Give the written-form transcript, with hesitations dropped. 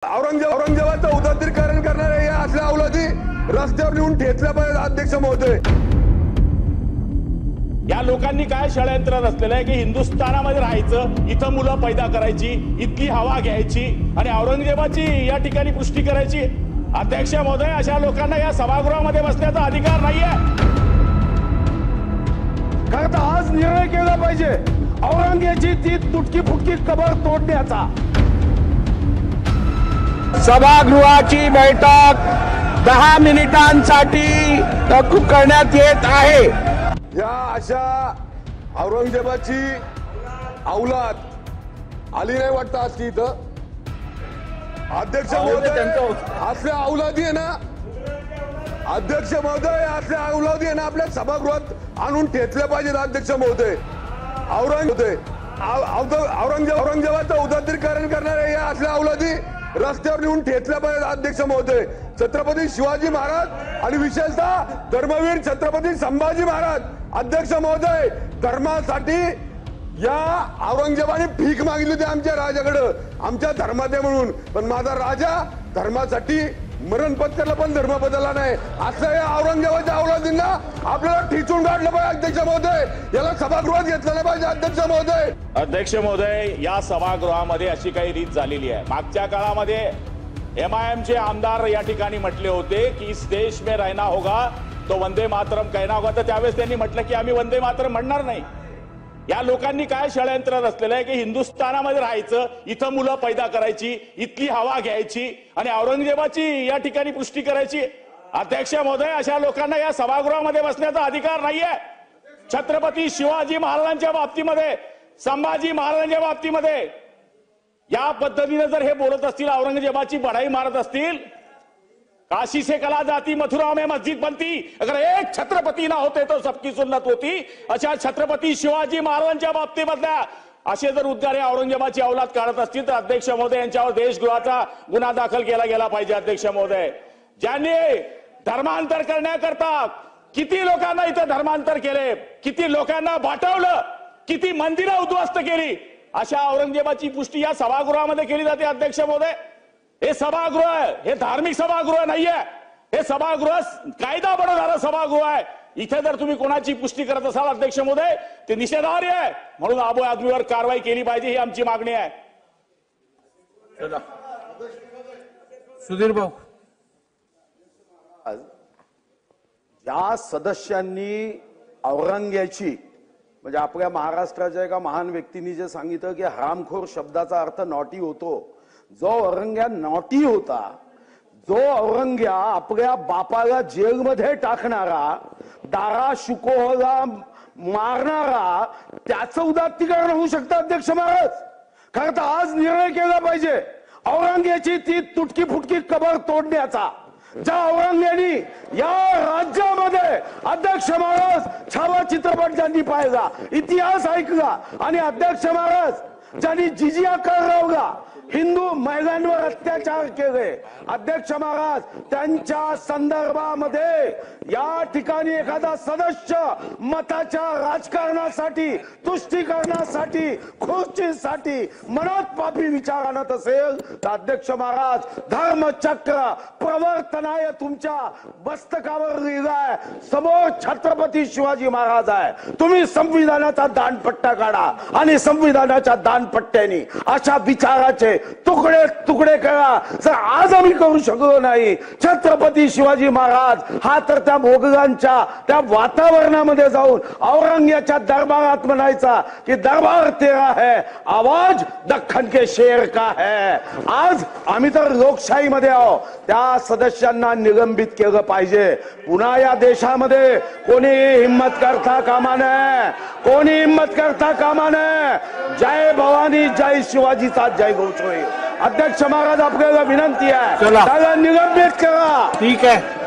औरंगजेबाचं उदात्तीकरण करणारे या असल्या अवलादी रस्त्यावर नेऊन ठेचल्या पाहिजे अध्यक्ष महोदय। या लोकांनी काय षडयंत्र रचलेलं आहे की हिंदुस्थानामध्ये राहायचं, इथं मुलं पैदा करायची, इथली हवा घ्यायची आणि औरंगजेबाची या ठिकाणी पुष्टी करायची। अध्यक्ष महोदय, अशा लोकांना या सभागृहामध्ये बसण्याचा अधिकार नाहीये। कारण आज निर्णय केला पाहिजे औरंगजेबाची ती तुटकी फुटकी कबर तोडण्याचा। सभागृहाची बैठक 10 मिनिटांसाठी तहकूब करण्यात येत आहे। या अशा औरंगजेबाची औलाद आली नाही वाटतं आज इथं अध्यक्ष महोदय। असल्या औलादी आहे ना अध्यक्ष महोदय, असल्या औलादी आहे ना आपल्या सभागृहात आणून ठेचले पाहिजेत अध्यक्ष महोदय। औरंगजेबाचं उदात्तीकरण करणारे या असल्या औलादी रस्त्यावर नेऊन ठेचल्या पाहिजेत अध्यक्ष महोदय। छत्रपती शिवाजी महाराज आणि विशेषतः धर्मवीर छत्रपती संभाजी महाराज अध्यक्ष महोदय, धर्मासाठी या औरंगजेबाने भीक मागितली होती आमच्या राजाकडे, आमच्या धर्मात आहे म्हणून, पण माझा राजा धर्मासाठी मरण पत्करला पण धर्म बदलला नाही। असं या औरंगजेबाच्या औलादींना आपल्याला ठिचून काढलं पाहिजे अध्यक्ष महोदय। याला सभागृहात घेतलं नाही पाहिजे अध्यक्ष महोदय। अध्यक्ष महोदय, या सभागृहामध्ये अशी काही रीत झालेली आहे। मागच्या काळामध्ये MIM चे आमदार या ठिकाणी म्हटले होते की इस देश में रहना होगा तो वंदे मातरम कहना होगा, तर त्यावेळेस त्यांनी म्हटलं की आम्ही वंदे मातरम म्हणणार नाही। या लोकांनी काय षडयंत्र रचलेलं आहे की हिंदुस्थानामध्ये राहायचं, इथं मुलं पैदा करायची, इथली हवा घ्यायची आणि औरंगजेबाची या ठिकाणी पुष्टी करायची। अध्यक्ष महोदय, अशा लोकांना या सभागृहामध्ये बसण्याचा अधिकार नाहीये। छत्रपती शिवाजी महाराजांच्या बाबतीमध्ये, संभाजी महाराजांच्या बाबतीमध्ये या पद्धतीने जर हे बोलत असतील, औरंगजेबाची बढाई मारत असतील, काशी से कला जाती मथुरा में मस्जिद बनती, अगर एक छत्रपती ना होते तो सबकी सुन्नत होती। अशा छत्रपती शिवाजी महाराजांच्या बाबतीमधल्या असे जर उद्गारे औरंगजेबाची औलाद काढत असतील तर अध्यक्ष महोदय यांच्यावर देशद्रोहाचा गुन्हा दाखल केला गेला पाहिजे अध्यक्ष महोदय। ज्यांनी धर्मांतर करण्याकरता किती लोकांना इथं धर्मांतर केले, किती लोकांना बाटवलं, किती मंदिरं उद्ध्वस्त केली, अशा औरंगजेबाची पुष्टी या सभागृहामध्ये केली जाते अध्यक्ष महोदय। हे सभागृह, हे धार्मिक सभागृह नाहीये, हे सभागृह कायदा बनवणारं सभागृह आहे। इथे जर तुम्ही कोणाची पुष्टी करत असाल अध्यक्ष महोदय, ते निषेधार्ह आहे, म्हणून आबो आदमीवर कारवाई केली पाहिजे, ही आमची मागणी आहे। सुधीर भाऊ, ज्या सदस्यांनी औरंग्याची म्हणजे आपल्या महाराष्ट्राच्या एका महान व्यक्तींनी जे सांगितलं की हरामखोर शब्दाचा अर्थ नॉटी होतो, जो औरंग्या नॉटी होता, जो औरंग्या आपल्या बापाला जेलमध्ये टाकणारा, दारा शुकोहला मारणारा, त्याचं उदात्तीकरण होऊ शकतं अध्यक्ष महाराज। कारण आज निर्णय केला पाहिजे औरंगजेबाची ती तुटकी फुटकी कबर तोडण्याचा। ज्या औरंगजेबाने या राज्यामध्ये अध्यक्ष महाराज छावा चित्रपट ज्यांनी पाहिला, इतिहास ऐकला आणि अध्यक्ष महाराज ज्यांनी जिजिया कर लावला, हिंदू महिलांवर अत्याचार केले, अध्यक्ष महाराज त्यांच्या संदर्भामध्ये या ठिकाणी एखादा सदस्य मताच्या राजकारणासाठी, तुष्टीकरणासाठी, खुर्चीसाठी मनात पापी विचार आणत असेल तर अध्यक्ष महाराज धर्मचक्र प्रवर्तनाय तुमच्या मस्तकावर लिहिलाय, समोर छत्रपती शिवाजी महाराज आहे। तुम्ही संविधानाचा दानपट्टा काढा आणि संविधानाच्या दानपट्ट्याने अशा विचाराचे तुकडे तुकडे करा। जर आज आम्ही करू शकलो नाही, छत्रपती शिवाजी महाराज हा तर त्या मोगलांच्या त्या वातावरणामध्ये जाऊन औरंगजेबाच्या दरबारात म्हणायचा की दरबार तेरा है, आवाज दख्खन के शेर का है। आज आम्ही तर लोकशाहीमध्ये आहोत, त्या सदस्यांना निलंबित केलं पाहिजे। पुन्हा या देशामध्ये कोणी हिम्मत करता कामा नये, कोणी हिम्मत करता कामा नये। जय भवानी, जय शिवाजीचा जय घोष होईल। अध्यक्ष महाराज आपल्याला विनंती आहे, त्याला निलंबित करा। ठीक आहे।